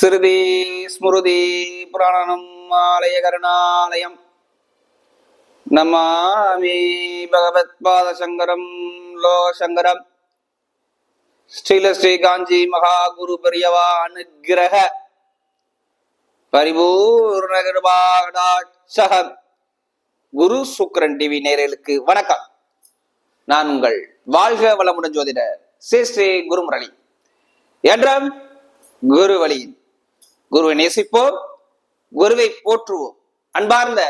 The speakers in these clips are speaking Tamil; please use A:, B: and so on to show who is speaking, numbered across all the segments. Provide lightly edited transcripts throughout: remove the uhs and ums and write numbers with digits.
A: ஸ்ருதி ஸ்மிருதி புராணம் ஆலய கருணாலயம் நமாமி பகவத் பாத சங்கரம் லோகசங்கரம் ஸ்ரீல ஸ்ரீ காஞ்சி மகா குரு பெரியவா அனுக்கிரக பரிபூர்ண கிருபாகடாட்சகம். குரு சுக்கிரன் டிவி நேயர்களுக்கு வணக்கம். நான் உங்கள் வாழ்க வளமுடன் ஜோதிடர் ஸ்ரீ ஸ்ரீ குருமுரளி என்றும் குரு வழியில் குருவை நேசிப்போம், குருவை போற்றுவோம். அன்பார்ந்த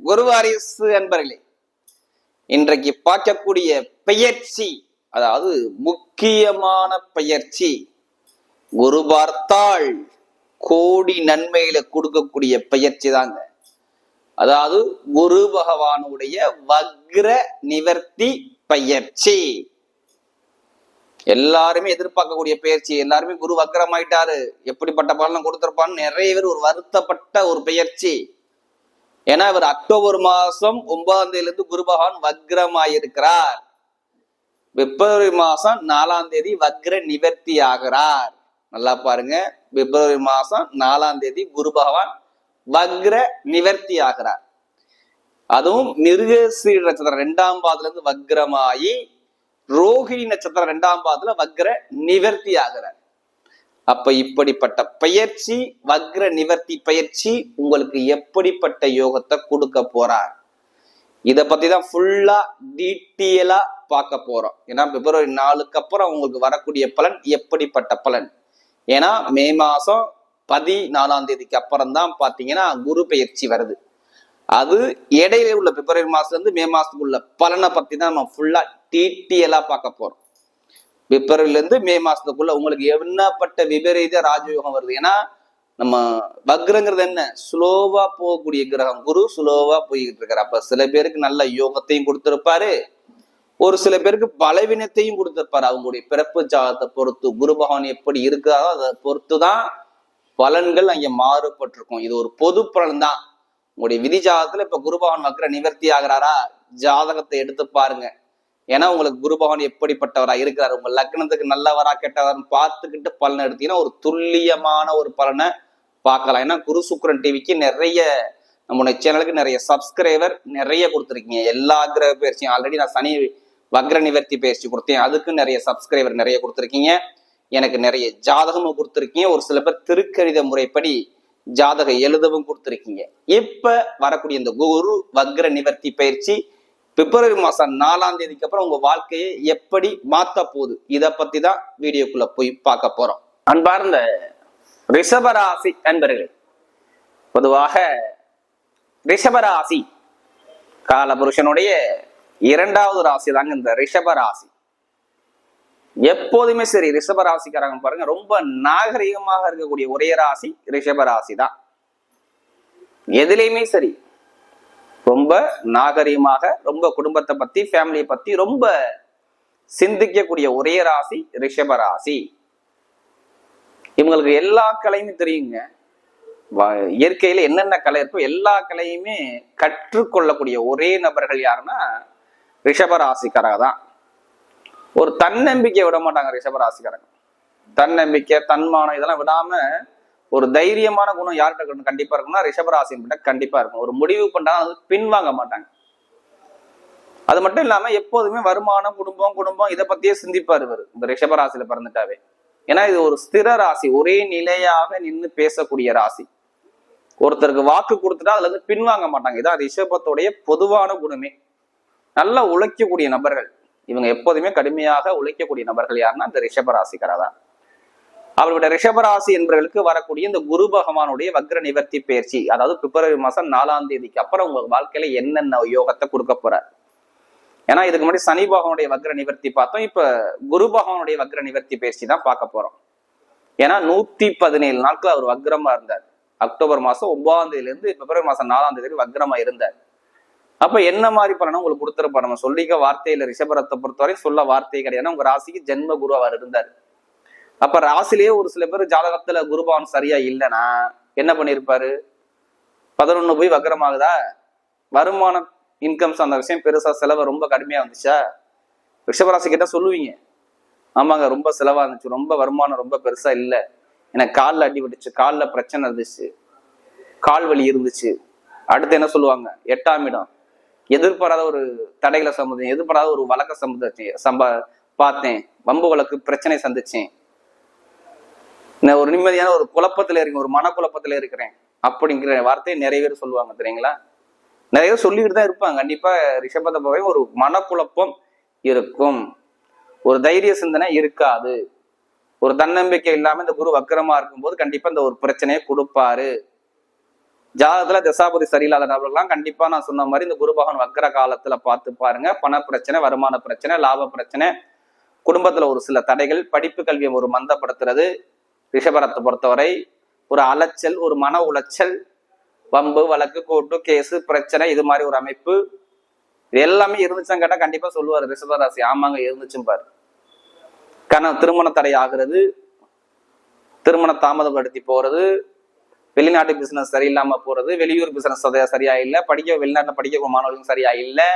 A: குரு வாரிசு அன்பர்களே, இன்றைக்கு பார்க்கக்கூடிய பெயர்ச்சி, அதாவது முக்கியமான பெயர்ச்சி, குரு பார்த்தால் கோடி நன்மைகளை கொடுக்கக்கூடிய பெயர்ச்சி தாங்க. அதாவது குரு பகவானுடைய வக்ர நிவர்த்தி பெயர்ச்சி. எல்லாருமே எதிர்பார்க்கக்கூடிய பயிற்சி. எல்லாருமே குரு வக்ரமாயிட்டாரு, எப்படிப்பட்ட பலனை கொடுத்திருப்பான்னு நிறைய பேர் ஒரு வருத்தப்பட்ட ஒரு பெயர்ச்சி. ஏன்னா இவர் அக்டோபர் மாசம் 9ஆம் தேதியிலிருந்து குரு பகவான் வக்ரமாயிருக்கிறார். பிப்ரவரி மாசம் 4ஆம் தேதி வக்ர நிவர்த்தி ஆகிறார். நல்லா பாருங்க, பிப்ரவரி மாசம் 4ஆம் தேதி குரு பகவான் வக்ர நிவர்த்தி ஆகிறார். அதுவும் மிருகசீர நட்சத்திரம் 2ஆம் பாதத்துல இருந்து வக்ரமாயி ரோஹிணி நட்சத்திரம் 2ஆம் பாதத்துல வக்ர நிவர்த்தி ஆகிறார். அப்ப இப்படிப்பட்ட பயிற்சி, வக்ர நிவர்த்தி பயிற்சி உங்களுக்கு எப்படிப்பட்ட யோகத்தை கொடுக்க போறார், இத பத்தி தான் ஃபுல்லா டீட்டெயிலா பார்க்க போறோம். ஏன்னா பிப்ரவரி 4க்கு அப்புறம் உங்களுக்கு வரக்கூடிய பலன் எப்படிப்பட்ட பலன். ஏன்னா மே மாசம் 14ஆம் தேதிக்கு அப்புறம் தான் பாத்தீங்கன்னா குரு பெயர்ச்சி வருது. அது இடையில உள்ள பிப்ரவரி மாசத்துல இருந்து மே மாசத்துக்குள்ள பலனை பத்தி தான் நம்ம ஃபுல்லா டீட்டெயிலா பார்க்க போறோம். பிப்ரவரில இருந்து மே மாசத்துக்குள்ள உங்களுக்கு என்னப்பட்ட விபரீத ராஜயோகம் வருது. ஏன்னா நம்ம வக்ரங்கிறது என்ன, ஸ்லோவா போகக்கூடிய கிரகம். குரு ஸ்லோவா போய்கிட்டு இருக்காரு. அப்ப சில பேருக்கு நல்ல யோகத்தையும் கொடுத்திருப்பாரு, ஒரு சில பேருக்கு பலவீனத்தையும் கொடுத்திருப்பாரு. அவங்களுடைய பிறப்பு ஜாதகத்தை பொறுத்து, குரு பகவான் எப்படி இருக்காரோ அதை பொறுத்துதான் பலன்கள் அங்க மாறுபட்டிருக்கும். இது ஒரு பொது பலன் தான். உங்களுடைய விதி ஜாதகத்துல இப்ப குரு பகவான் வக்ர நிவர்த்தி ஆகிறாரா, ஜாதகத்தை எடுத்து பாருங்க. ஏன்னா உங்களுக்கு குரு பகவான் எப்படிப்பட்டவரா இருக்கிறார், உங்க லக்னத்துக்கு நல்லவரா கெட்டவரான்னு பார்த்துக்கிட்டு பலனை எடுத்தீங்கன்னா ஒரு துல்லியமான ஒரு பலனை பார்க்கலாம். ஏன்னா குரு சுக்கிரன் டிவிக்கு நிறைய, நம்முடைய சேனலுக்கு நிறைய சப்ஸ்கிரைபர் நிறைய கொடுத்துருக்கீங்க. எல்லா கிரக பயிற்சியும் ஆல்ரெடி நான் சனி வக்ர நிவர்த்தி பயிற்சி கொடுத்தேன், அதுக்கு நிறைய சப்ஸ்கிரைபர் நிறைய கொடுத்துருக்கீங்க. எனக்கு நிறைய ஜாதகமும் கொடுத்துருக்கீங்க. ஒரு சில பேர் திருக்கணித முறைப்படி ஜாதகம் எழுதவும் கொடுத்துருக்கீங்க. இப்ப வரக்கூடிய இந்த குரு வக்ர நிவர்த்தி பயிற்சி பிப்ரவரி மாசம் 4ஆம் தேதிக்கு அப்புறம் உங்க வாழ்க்கையை எப்படி மாத்த போகுது, இத பத்தி தான் வீடியோக்குள்ள போய் பார்க்க போறோம். அன்பார்ந்த ரிஷபராசி அன்பர்களே, பொதுவாக ரிஷபராசி காலபுருஷனுடைய 2வது ராசி தாங்க இந்த ரிஷபராசி. எப்போதுமே சரி, ரிஷபராசிக்காரங்க பாருங்க, ரொம்ப நாகரிகமாக இருக்கக்கூடிய ஒரே ராசி ரிஷபராசி தான். எதுலையுமே சரி, ரொம்ப நாகரிகமாக, ரொம்ப குடும்பத்தை பத்தி, ஃபேமிலியை பத்தி ரொம்ப சிந்திக்கக்கூடிய ஒரே ராசி ரிஷபராசி. இவங்களுக்கு எல்லா கலையுமே தெரியுங்க. இயற்கையில என்னென்ன கலை இருக்கோ எல்லா கலையுமே கற்றுக்கொள்ளக்கூடிய ஒரே நபர்கள் யாருன்னா ரிஷபராசிக்காரங்க தான். ஒரு தன்னம்பிக்கை விட மாட்டாங்க ரிஷபராசிக்காரங்க. தன்னம்பிக்கை, தன்மானம் இதெல்லாம் விடாம ஒரு தைரியமான குணம் யார்கிட்ட கண்டிப்பா இருக்கும்னா ரிஷபராசின் கண்டிப்பா இருக்கும். ஒரு முடிவு பண்ணாலும் அது பின்வாங்க மாட்டாங்க. அது மட்டும் இல்லாம எப்போதுமே வருமானம், குடும்பம் இதை பத்தியே சிந்திப்பார் இவர், இந்த ரிஷபராசியில பிறந்துட்டாவே. ஏன்னா இது ஒரு ஸ்திர ராசி, ஒரே நிலையாக நின்று பேசக்கூடிய ராசி. ஒருத்தருக்கு வாக்கு கொடுத்துட்டா அதுல இருந்து பின்வாங்க மாட்டாங்க. இதான் ரிஷபத்துடைய பொதுவான குணமே. நல்லா உழைக்கக்கூடிய நபர்கள் இவங்க, எப்போதுமே கடுமையாக உழைக்கக்கூடிய நபர்கள் யாருன்னா இந்த ரிஷபராசிக்காரர் தான். அவர்களுடைய ரிஷபராசி என்பவர்களுக்கு வரக்கூடிய இந்த குரு பகவானுடைய வக்ர நிவர்த்தி பயிற்சி, அதாவது பிப்ரவரி மாசம் 4ஆம் தேதிக்கு அப்புறம் உங்க வாழ்க்கையில என்னென்ன யோகத்தை கொடுக்க போறார். ஏன்னா இதுக்கு முன்னாடி சனி பகவானுடைய வக்ர நிவர்த்தி பார்த்தோம், இப்ப குரு பகவானுடைய வக்ர நிவர்த்தி பயிற்சி தான் பார்க்க போறோம். ஏன்னா 117 நாட்கள் அவர் வக்ரமா இருந்தார். அக்டோபர் மாசம் 9ஆம் தேதியிலிருந்து பிப்ரவரி மாசம் 4ஆம் தேதி வக்ரமா இருந்தார். அப்ப என்ன மாதிரி பலனும் உங்களுக்கு கொடுத்துருப்பா. நம்ம சொல்லிக்க வார்த்தையில ரிஷபரத்தை பொறுத்தவரை சொல்ல வார்த்தை கிடையாது. உங்க ராசிக்கு ஜென்ம குரு அவர் இருந்தார். அப்ப ராசிலேயே ஒரு சில பேர் ஜாதகத்துல குரு பகவான் சரியா இல்லைன்னா என்ன பண்ணிருப்பாரு, 11 போய் வக்ரமாகுதா, வருமானம் இன்கம்ஸ் அந்த விஷயம் பெருசா, செலவு ரொம்ப கடுமையா வந்துச்சா, ரிஷபராசி கிட்ட சொல்லுவீங்க, ஆமாங்க ரொம்ப செலவா இருந்துச்சு, ரொம்ப வருமானம் ரொம்ப பெருசா இல்லை, எனக்கு காலில் அடிபட்டுச்சு, காலில் பிரச்சனை இருந்துச்சு, கால் வலி இருந்துச்சு. அடுத்து என்ன சொல்லுவாங்க, 8ஆம் இடம், எதிர்பாராத ஒரு தடைகளை சம்பந்தம், எதிர்பாராத ஒரு வழக்க பார்த்தேன், வம்பு வழக்கு பிரச்சனை சந்திச்சேன், நான் ஒரு நிம்மதியான ஒரு குழப்பத்துல இருக்கேன், ஒரு மனக்குழப்பத்துல இருக்கிறேன் அப்படிங்கிற வார்த்தையை நிறைய பேர் சொல்லுவாங்க தெரியுங்களா. நிறைய பேர் சொல்லிக்கிட்டு தான் இருப்பாங்க. கண்டிப்பா ரிஷபத்தை போய் ஒரு மனக்குழப்பம் இருக்கும், ஒரு தைரிய சிந்தனை இருக்காது, ஒரு தன்னம்பிக்கை இல்லாம இந்த குரு வக்கரமா இருக்கும்போது கண்டிப்பா இந்த ஒரு பிரச்சனையை கொடுப்பாரு. ஜாதகத்துல தசாபதி சரியில்லாத நபர்கள்லாம் கண்டிப்பா நான் சொன்ன மாதிரி இந்த குரு பகவான் வக்கர காலத்துல பார்த்து பாருங்க. பண பிரச்சனை, வருமான பிரச்சனை, லாப பிரச்சனை, குடும்பத்துல ஒரு சில தடைகள், படிப்பு கல்வியை ஒரு மந்தப்படுத்துறது, ரிஷபரத்தை பொறுத்தவரை ஒரு அலைச்சல், ஒரு மன உளைச்சல், வம்பு வழக்கு, கோர்ட்டு கேஸு பிரச்சனை, இது மாதிரி ஒரு அமைப்பு இது எல்லாமே இருந்துச்சுன்னு கேட்டா கண்டிப்பா சொல்லுவாரு ரிஷபராசி. ஆமாங்க இருந்துச்சும் பாரு. திருமண தடை ஆகுறது, திருமண தாமதப்படுத்தி போறது, வெளிநாட்டு பிசினஸ் சரியில்லாம போறது, வெளியூர் பிசினஸ் சரியா இல்லை, வெளிநாட்டுல படிக்க மாணவர்களும் சரியா இல்லை,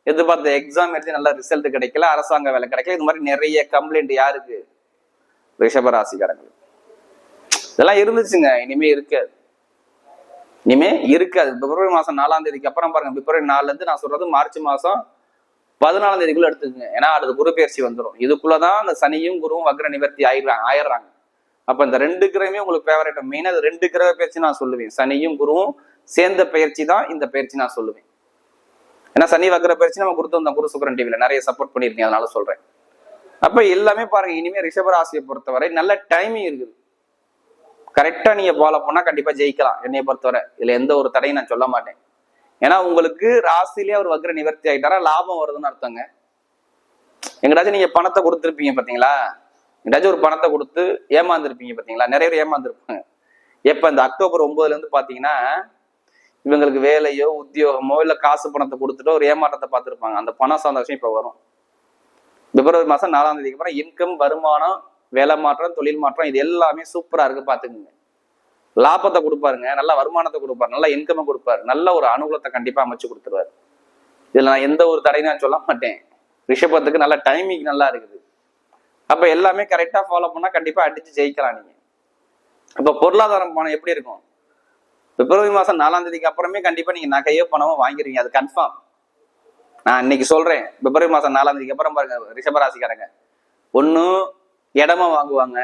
A: எதிர்பார்த்த எக்ஸாம் எழுதி நல்ல ரிசல்ட் கிடைக்கல, அரசாங்க வேலை கிடைக்கல, இது மாதிரி நிறைய கம்ப்ளைண்ட் யாருக்கு, ரிஷபராசிக்காரங்களுக்கு. இதெல்லாம் இருந்துச்சுங்க. இனிமே இருக்காது, இனிமே இருக்காது. பிப்ரவரி மாசம் 4ஆம் தேதிக்கு அப்புறம் பாருங்க, பிப்ரவரி 4ல இருந்து நான் சொல்றது மார்ச் மாசம் 14ஆம் தேதிக்குள்ள எடுத்துக்கங்க. ஏன்னா அடுத்த குரு பயிற்சி வந்துடும். இதுக்குள்ளதான் அந்த சனியும் குருவும் வக்ர நிவர்த்தி ஆயிடுறாங்க. அப்ப இந்த 2 கிரகமே உங்களுக்கு ஃபேவரட். மெயினா 2 கிரக பயிற்சி நான் சொல்லுவேன். சனியும் குருவும் சேர்ந்த பயிற்சி தான் இந்த பயிற்சி நான் சொல்லுவேன். ஏன்னா சனி வக்ர பயிற்சி நம்ம கொடுத்து குரு சுக்கிரன் டிவில நிறைய சப்போர்ட் பண்ணியிருக்கேன், அதனால சொல்றேன். அப்ப எல்லாமே பாருங்க, இனிமே ரிஷபராசியை பொறுத்தவரை நல்ல டைமிங் இருக்குது. கரெக்டா நீங்க ஃபாலோ பண்ணா கண்டிப்பா ஜெயிக்கலாம். என்னைய பொறுத்தவரை இதுல எந்த ஒரு தடையும் நான் சொல்ல மாட்டேன். ஏன்னா உங்களுக்கு ராசிலேயே அவர் வக்ர நிவர்த்தி ஆயிட்டாரா, லாபம் வருதுன்னு அர்த்தங்க. எங்கடாச்சும் நீங்க பணத்தை கொடுத்துருப்பீங்க பாத்தீங்களா, எங்கடாச்சும் ஒரு பணத்தை கொடுத்து ஏமாந்துருப்பீங்க பாத்தீங்களா, நிறைய பேர் ஏமாந்துருப்பாங்க. எப்ப இந்த அக்டோபர் 9ல இருந்து பாத்தீங்கன்னா இவங்களுக்கு வேலையோ உத்தியோகமோ இல்ல காசு பணத்தை கொடுத்துட்டு ஒரு ஏமாற்றத்தை பார்த்துருப்பாங்க. அந்த பணம் சந்தோஷம் இப்ப வரும். பிப்ரவரி மாசம் 4ஆம் தேதிக்கு அப்புறம் இன்கம், வருமானம், வேலை மாற்றம், தொழில் மாற்றம், இது எல்லாமே சூப்பரா இருக்கு. பாத்துக்குங்க. லாபத்தை கொடுப்பாருங்க, நல்ல வருமானத்தை கொடுப்பாரு, நல்ல இன்கம் கொடுப்பாரு, நல்ல ஒரு அனுகூலத்தை கண்டிப்பா அமைச்சு கொடுத்துருவாரு. இதுல நான் எந்த ஒரு தடையும் நான் சொல்ல மாட்டேன். ரிஷபத்துக்கு நல்ல டைமிங் நல்லா இருக்குது. அப்ப எல்லாமே கரெக்டா ஃபாலோ பண்ணா கண்டிப்பா அடிச்சு ஜெயிக்கலாம் நீங்க. அப்ப பொருளாதாரம் பணம் எப்படி இருக்கும், பிப்ரவரி மாசம் 4ஆம் தேதிக்கு அப்புறமே கண்டிப்பா நீங்க நகையோ பணமோ வாங்கிருவீங்க, அது கன்ஃபார்ம். நான் இன்னைக்கு சொல்றேன், பிப்ரவரி மாசம் 4ஆம் தேதிக்கு அப்புறம் பாருங்க ரிஷபராசிக்காரங்க ஒண்ணு இடமா வாங்குவாங்க,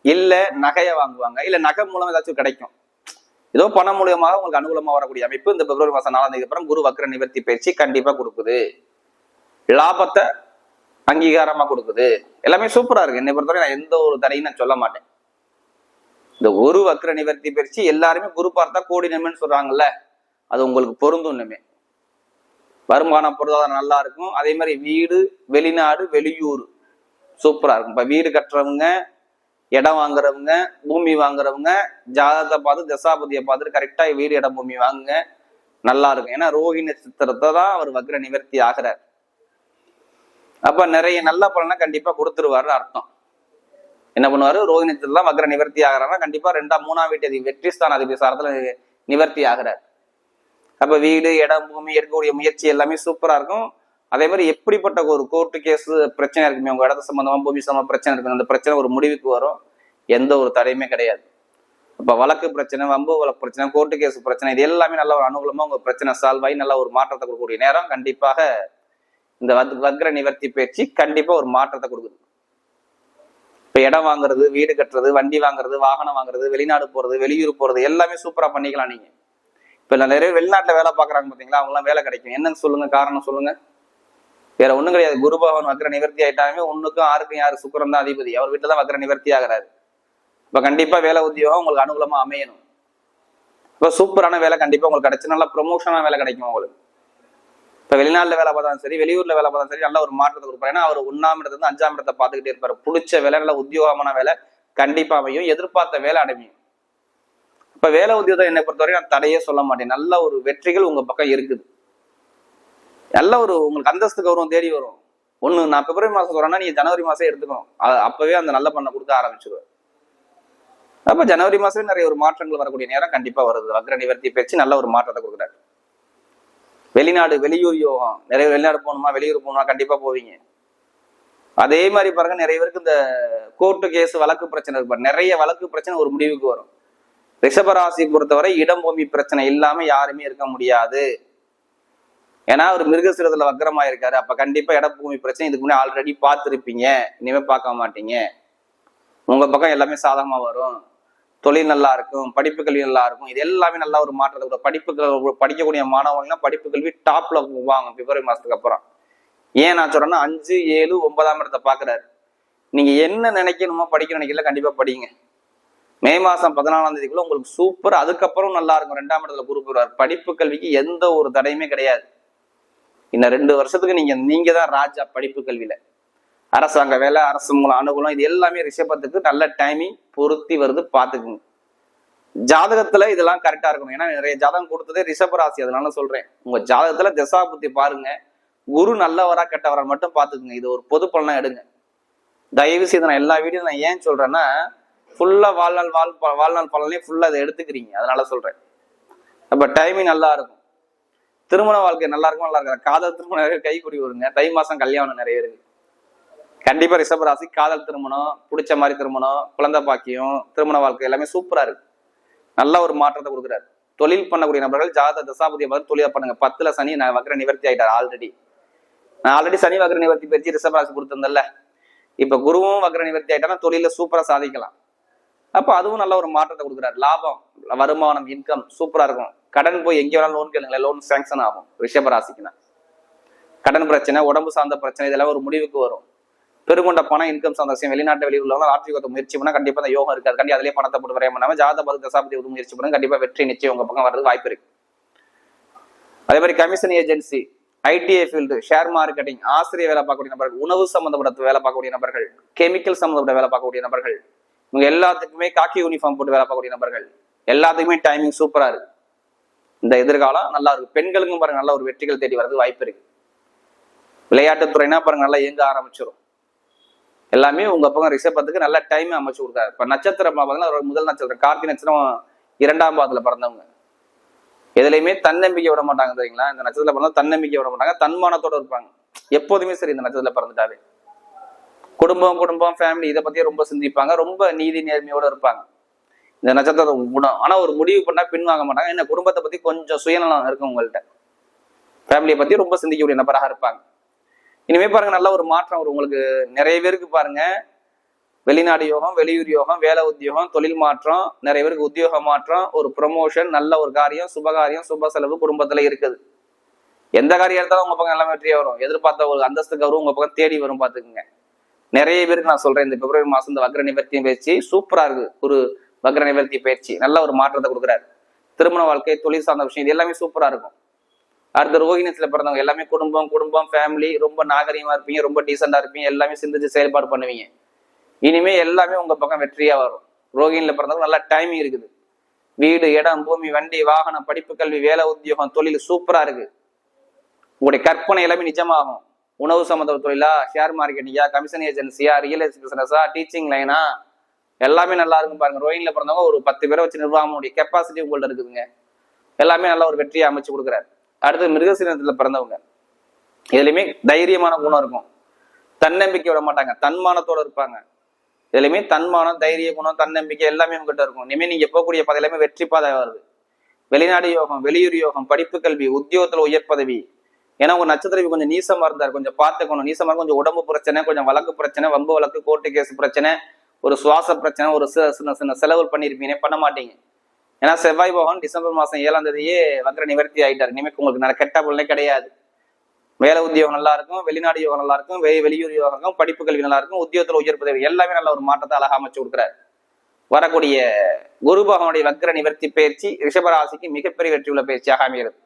A: இல்ல நகையை வாங்குவாங்க, இல்ல நகை மூலம் ஏதாச்சும் கிடைக்கும். ஏதோ பணம் மூலியமாக உங்களுக்கு அனுகூலமா வரக்கூடிய அமைப்பு இந்த பிப்ரவரி மாசம் 4ஆம் தேதிக்கு அப்புறம் குரு வக்ர நிவர்த்தி பயிற்சி கண்டிப்பா கொடுக்குது. லாபத்தை அங்கீகாரமா கொடுக்குது. எல்லாமே சூப்பரா இருக்கு. என்னை பொறுத்தவரை நான் எந்த ஒரு தடையும் நான் சொல்ல மாட்டேன். இந்த குரு வக்ர நிவர்த்தி பயிற்சி எல்லாருமே குரு பார்த்தா கோடி நன்மைன்னு சொல்றாங்கல்ல, அது உங்களுக்கு பொருந்தும். இன்னுமே வருமானம் பொருளாதாரம் நல்லா இருக்கும். அதே மாதிரி வீடு, வெளிநாடு, வெளியூர் சூப்பரா இருக்கும். இப்ப வீடு கட்டுறவங்க, இடம் வாங்குறவங்க, பூமி வாங்குறவங்க ஜாதகத்தை பார்த்து தசாபதியை பார்த்துட்டு கரெக்டா வீடு, இடம், பூமி வாங்குங்க, நல்லா இருக்கும். ஏன்னா ரோஹிணி நட்சத்திரத்தை தான் அவர் வக்ர நிவர்த்தி ஆகிறார். அப்ப நிறைய நல்ல பலனை கண்டிப்பா கொடுத்துருவாரு அர்த்தம். என்ன பண்ணுவாரு, ரோஹிணி நட்சத்திரம் தான் வக்ர நிவர்த்தி ஆகிறாருன்னா கண்டிப்பா 2ஆம் 3ஆம் வீட்டு வெற்றி ஸ்தான அதிபதி சாரத்துல நிவர்த்தி ஆகிறார். அப்ப வீடு, இடம், பூமி எடுக்கக்கூடிய முயற்சி எல்லாமே சூப்பரா இருக்கும். அதே மாதிரி எப்படிப்பட்ட ஒரு கோர்ட்டு கேஸ் பிரச்சனை இருக்குமே, உங்க இடத்து சம்பந்தமா, பூமி சம்பந்தமா பிரச்சனை இருக்கு, அந்த பிரச்சனை ஒரு முடிவுக்கு வரும். எந்த ஒரு தடையுமே கிடையாது. அப்ப வழக்கு பிரச்சனை, வம்பு வழக்கு பிரச்சனை, கோர்ட்டு கேஸ் பிரச்சனை, இது எல்லாமே நல்ல ஒரு அனுகூலமா உங்க பிரச்சனை சால்வ் ஆகி நல்ல ஒரு மாற்றத்தை கொடுக்கக்கூடிய நேரம். கண்டிப்பாக இந்த வக்ர நிவர்த்தி பயிற்சி கண்டிப்பா ஒரு மாற்றத்தை கொடுக்குது. இப்ப இடம் வாங்குறது, வீடு கட்டுறது, வண்டி வாங்குறது, வாகனம் வாங்குறது, வெளிநாடு போறது, வெளியூர் போறது எல்லாமே சூப்பரா பண்ணிக்கலாம் நீங்க. இப்ப நிறைய வெளிநாட்டுல வேலை பாக்குறாங்க பாத்தீங்களா, அவங்க எல்லாம் வேலை கிடைக்கும். என்னன்னு சொல்லுங்க, காரணம் சொல்லுங்க. வேற ஒண்ணும் கிடையாது. குரு பகவான் வக்ர நிவர்த்தி ஆயிட்டாலுமே 1க்கும் 6க்கும் யாரு, சுக்கிரன் தான் அதிபதி. அவர் வீட்டுல தான் வக்ர நிவர்த்தி ஆகிறாரு. இப்ப கண்டிப்பா வேலை உத்தியோகம் உங்களுக்கு அனுகூலமா அமையணும். இப்ப சூப்பரான வேலை கண்டிப்பா உங்களுக்கு கிடைச்சு நல்ல ப்ரொமோஷனான வேலை கிடைக்கும் உங்களுக்கு. இப்ப வெளிநாட்டுல வேலை பார்த்தாலும் சரி, வெளியூர்ல வேலை பார்த்தாலும் சரி, நல்ல ஒரு மாற்றத்தை கொடுப்பாரு. ஏன்னா அவர் 1ஆம் இடத்துல இருந்து 5ஆம் இடத்தை பார்த்துக்கிட்டே இருப்பாரு. பிடிச்ச வேலை, நல்ல உத்தியோகமான வேலை கண்டிப்பா அமையும். எதிர்பார்த்த வேலை அடைமையும். இப்ப வேலை உத்தியோகம் என்னை பொறுத்தவரை நான் தடையே சொல்ல மாட்டேன். நல்ல ஒரு வெற்றிகள் உங்க பக்கம் இருக்குது. நல்ல ஒரு உங்களுக்கு அந்தஸ்து கௌரவம் தேடி வரும். ஒண்ணு நான் பிப்ரவரி மாசம் சொல்றேன்னா நீங்க ஜனவரி மாசம் எடுத்துக்கணும். அப்பவே அந்த நல்ல பண்ண கொடுக்க ஆரம்பிச்சிருவார். அப்ப ஜனவரி மாசம் நிறைய ஒரு மாற்றங்கள் வரக்கூடிய நேரம் கண்டிப்பா வருது. வக்ர நிவர்த்தி பயிற்சி நல்ல ஒரு மாற்றத்தை கொடுக்குறாரு. வெளிநாடு, வெளியூர் யோகம், நிறைய வெளிநாடு போகணுமா, வெளியூர் போகணுமா கண்டிப்பா போவீங்க. அதே மாதிரி பாருங்க, நிறைய பேருக்கு இந்த கோர்ட்டு கேஸ் வழக்கு பிரச்சனை இருக்கு, நிறைய வழக்கு பிரச்சனை ஒரு முடிவுக்கு வரும். ரிஷபராசி பொறுத்தவரை இடம் பூமி பிரச்சனை இல்லாம யாருமே இருக்க முடியாது. ஏன்னா ஒரு மிருகசீரத்துல வக்கரமா இருக்காரு. அப்ப கண்டிப்பா இட பூமி பிரச்சனை இதுக்கு முன்னாடி ஆல்ரெடி பார்த்துருப்பீங்க, இனிமே பார்க்க மாட்டீங்க. உங்க பக்கம் எல்லாமே சாதகமா வரும். தொழில் நல்லா இருக்கும், படிப்பு கல்வி நல்லா இருக்கும். இது எல்லாமே நல்லா ஒரு மாற்றத்தை கூட. படிக்கக்கூடிய மாணவர்கள்லாம் படிப்பு கல்வி டாப்ல போவாங்க பிப்ரவரி மாசத்துக்கு அப்புறம். ஏன் நான் சொல்றேன்னா 5, 7, 9ஆம் இடத்தை பாக்குறாரு. நீங்க என்ன நினைக்கணுமோ படிக்க நினைக்கல, கண்டிப்பா படிங்க. மே மாசம் 14ஆம் தேதிக்குள்ள உங்களுக்கு சூப்பர். அதுக்கப்புறம் நல்லா இருக்கும். 2ஆம் இடத்துல குரு போடுவார். படிப்பு கல்விக்கு எந்த ஒரு தடையுமே கிடையாது. இன்னும் 2 வருஷத்துக்கு நீங்க தான் ராஜா படிப்பு கல்வியில. அரசாங்க வேலை, அரசு மூலம் அனுகூலம், இது எல்லாமே ரிஷபத்துக்கு நல்ல டைமிங் பொருத்தி வருது, பாத்துக்குங்க. ஜாதகத்துல இதெல்லாம் கரெக்டா இருக்கணும். ஏன்னா நிறைய ஜாதகம் கொடுத்ததே ரிஷபராசி, அதனால சொல்றேன். உங்க ஜாதகத்துல திசா புத்தி பாருங்க, குரு நல்லவரா கெட்டவரா மட்டும் பாத்துக்குங்க. இது ஒரு பொது பலனா எடுங்க. தயவு செய்து நான் எல்லா வீடியோ நான் ஏன் சொல்றேன்னா, ஃபுல்லா வாழ்நாள் பலனையும் ஃபுல்லா அதை எடுத்துக்கிறீங்க, அதனால சொல்றேன். அப்ப டைமிங் நல்லா இருக்கும். திருமண வாழ்க்கை நல்லா இருக்கும், நல்லா இருக்காது. காதல் திருமணம் நிறைய கை கூடி வருங்க. தை மாசம் கல்யாணம் நிறைய இருக்கு. கண்டிப்பா ரிஷபராசி காதல் திருமணம், பிடிச்ச மாதிரி திருமணம், குழந்தை பாக்கியம், திருமண வாழ்க்கை எல்லாமே சூப்பரா இருக்கு. நல்ல ஒரு மாற்றத்தை கொடுக்குறாரு. தொழில் பண்ணக்கூடிய நபர்கள் ஜாதக தசாபதியை பார்த்து தொழிலை பண்ணுங்க. 10ல சனி நான் வக்ர நிவர்த்தி ஆயிட்டார் ஆல்ரெடி. நான் ஆல்ரெடி சனி வக்ர நிவர்த்தி பயிற்சி ரிஷபராசி கொடுத்திருந்தேன்ல. இப்ப குருவும் வக்ர நிவர்த்தி ஆயிட்டானா தொழில சூப்பரா சாதிக்கலாம். அப்ப அதுவும் நல்ல ஒரு மாற்றத்தை கொடுக்குறாரு. லாபம், வருமானம், இன்கம் சூப்பரா இருக்கும். கடன் போய் எங்க வேணாலும் லோன் கேளுங்களேன், லோன் சாங்ஷன் ஆகும். ரிஷபராசிக்குன்னா கடன் பிரச்சனை, உடம்பு சார்ந்த பிரச்சனை இதெல்லாம் ஒரு முடிவுக்கு வரும். பெருங்கொண்ட பணம், இன்கம் சார்ந்த விஷயம், வெளிநாட்டு வெளியில் உள்ளவங்க ஆட்சி முயற்சி பண்ணா கண்டிப்பா அந்த யோகம் இருக்காது. கண்டி அதிலே பணத்தை போட்டு வரைய பண்ணாம ஜாதக தசாபதி முயற்சி பண்ணா கண்டிப்பா வெற்றி நிச்சயம் உங்க பக்கம் வர்றது வாய்ப்பு இருக்கு. அதே மாதிரி commission agency, ITI field, share marketing, ஆசிரியர் வேலை பார்க்கக்கூடிய நபர்கள், உணவு சம்பந்தப்பட்ட வேலை பார்க்கக்கூடிய நபர்கள், கெமிக்கல் சம்பந்தப்பட்ட வேலை பார்க்கக்கூடிய நபர்கள், இவங்க எல்லாத்துக்குமே காக்கி யூனிஃபார்ம் போட்டு வேலை பார்க்கக்கூடிய நபர்கள் எல்லாத்துக்குமே டைமிங் சூப்பரா இருக்கு. இந்த எதிர்காலம் நல்லா இருக்கு. பெண்களுக்கும் பாருங்க நல்ல ஒரு வெற்றிகள் தேடி வர்றது வாய்ப்பு இருக்கு. விளையாட்டுத்துறைனா பாருங்க நல்லா இயங்க ஆரம்பிச்சிடும். எல்லாமே உங்க பக்கம் ரிஷபத்துக்கு நல்ல டைம் அமைச்சு கொடுத்தாரு. இப்ப நட்சத்திரம் பார்த்தீங்கன்னா முதல் நட்சத்திரம் கார்த்திகை நட்சத்திரம் 2ஆம் பாதத்துல பிறந்தவங்க எதுலையுமே தன்னம்பிக்கை விட மாட்டாங்க தெரியுங்களா. இந்த நட்சத்திரத்துல பிறந்தா தன்னம்பிக்கை விட மாட்டாங்க, தன்மானத்தோட இருப்பாங்க எப்போதுமே. சரி, இந்த நட்சத்திரத்துல பிறந்துட்டாவே குடும்பம் ஃபேமிலி இதை பத்தியே ரொம்ப சிந்திப்பாங்க. ரொம்ப நீதி நேர்மையோட இருப்பாங்க. இந்த நட்சத்திர குணம். ஆனா ஒரு முடிவு பண்ணா பின்வாங்க மாட்டாங்க. என்ன குடும்பத்தை பத்தி கொஞ்சம் சுயநலம் இருக்கும் உங்கள்கிட்ட. ஃபேமிலியை பத்தி ரொம்ப சிந்திக்கக்கூடிய நபராக இருப்பாங்க. இனிமே பாருங்க நல்ல ஒரு மாற்றம் வரும் உங்களுக்கு. நிறைய பேருக்கு பாருங்க வெளிநாடு யோகம், வெளியூர் யோகம், வேலை உத்தியோகம், தொழில் மாற்றம், நிறைய பேருக்கு உத்தியோக மாற்றம், ஒரு ப்ரொமோஷன், நல்ல ஒரு காரியம், சுபகாரியம், சுப செலவு குடும்பத்துல இருக்குது. எந்த காரியம் எடுத்தாலும் உங்க பக்கம் எல்லாமே வெற்றியா வரும். எதிர்பார்த்த ஒரு அந்தஸ்து கௌரவம் உங்க பக்கம் தேடி வரும். பாத்துக்குங்க. நிறைய பேருக்கு நான் சொல்றேன், இந்த பிப்ரவரி மாசம் இந்த வக்ர நிவர்த்தி பயிற்சி சூப்பரா இருக்கு. ஒரு வக்ர நிவர்த்தி பயிற்சி நல்ல ஒரு மாற்றத்தை கொடுக்குறாரு. திருமண வாழ்க்கை, தொழில் சார்ந்த விஷயம் இது எல்லாமே சூப்பரா இருக்கும். அடுத்த ரோகிணத்துல பிறந்தவங்க எல்லாமே குடும்பம் ஃபேமிலி ரொம்ப நாகரீகமா இருப்பீங்க, ரொம்ப டீசெண்டா இருப்பீங்க, எல்லாமே சிந்திச்சு செயல்பாடு பண்ணுவீங்க. இனிமே எல்லாமே உங்க பக்கம் வெற்றியா வரும். ரோகிணில பிறந்தவங்க நல்ல டைமிங் இருக்குது. வீடு, இடம், பூமி, வண்டி, வாகனம், படிப்பு, கல்வி, வேலை, உத்தியோகம், தொழில் சூப்பரா இருக்கு. உங்களுடைய கற்பனை எல்லாமே நிஜமாகும். உணவு சம்பந்த தொழிலா, ஷேர் மார்க்கெட்டிங்கா, கமிஷன் ஏஜென்சியா, ரியல் எஸ்டேட் பிசினஸா, டீச்சிங் லைனா எல்லாமே நல்லா இருக்கும் பாருங்க. ரோஹிணில பிறந்தவங்க ஒரு 10 பேரை வச்சு நிர்வாகமுடைய கெப்பாசிட்டி உங்கள்ட்ட இருக்குதுங்க. எல்லாமே நல்ல ஒரு வெற்றியை அமைச்சு கொடுக்குறாரு. அடுத்து மிருகசீரத்துல பிறந்தவங்க இதுலயுமே தைரியமான குணம் இருக்கும். தன்னம்பிக்கை விட மாட்டாங்க, தன்மானத்தோட இருப்பாங்க. இதுலயுமே தன்மானம், தைரிய குணம், தன்னம்பிக்கை எல்லாமே உங்ககிட்ட இருக்கும். இனிமே நீங்க போகக்கூடிய பாதை எல்லாமே வெற்றி பாதை வருது. வெளிநாடு யோகம், வெளியூர் யோகம், படிப்பு கல்வி, உத்தியோகத்துல உயர் பதவி. ஏன்னா உங்க நட்சத்திரம் கொஞ்சம் நீசமா இருந்தார், கொஞ்சம் பார்த்துக்கணும். நீசமா கொஞ்சம் உடம்பு பிரச்சனை, கொஞ்சம் வழக்கு பிரச்சனை, வம்பு வழக்கு, கோர்ட்டு கேஸ் பிரச்சனை, ஒரு சுவாச பிரச்சனை, ஒரு சின்ன செலவு பண்ணிருப்பீங்க, பண்ண மாட்டீங்க. ஏன்னா செவ்வாய் பகவான் டிசம்பர் மாசம் 7ஆம் தேதியே வக்ர நிவர்த்தி ஆயிட்டாரு. இனிமே உங்களுக்கு நல்ல கெட்ட பலனே கிடையாது. வேலை உத்தியோகம் நல்லா இருக்கும், வெளிநாடு யோகம் நல்லா இருக்கும், வெளியூர் யோகம் இருக்கும், படிப்பு கல்வி நல்லா இருக்கும், உத்தியோகத்துல உயர் பதவி எல்லாமே நல்ல ஒரு மாற்றத்தை அழகா அமைச்சு கொடுக்குறாரு. வரக்கூடிய குரு பகவானுடைய வக்ர நிவர்த்தி பயிற்சி ரிஷபராசிக்கு மிகப்பெரிய வெற்றி உள்ள பயிற்சியாக அமைகிறது.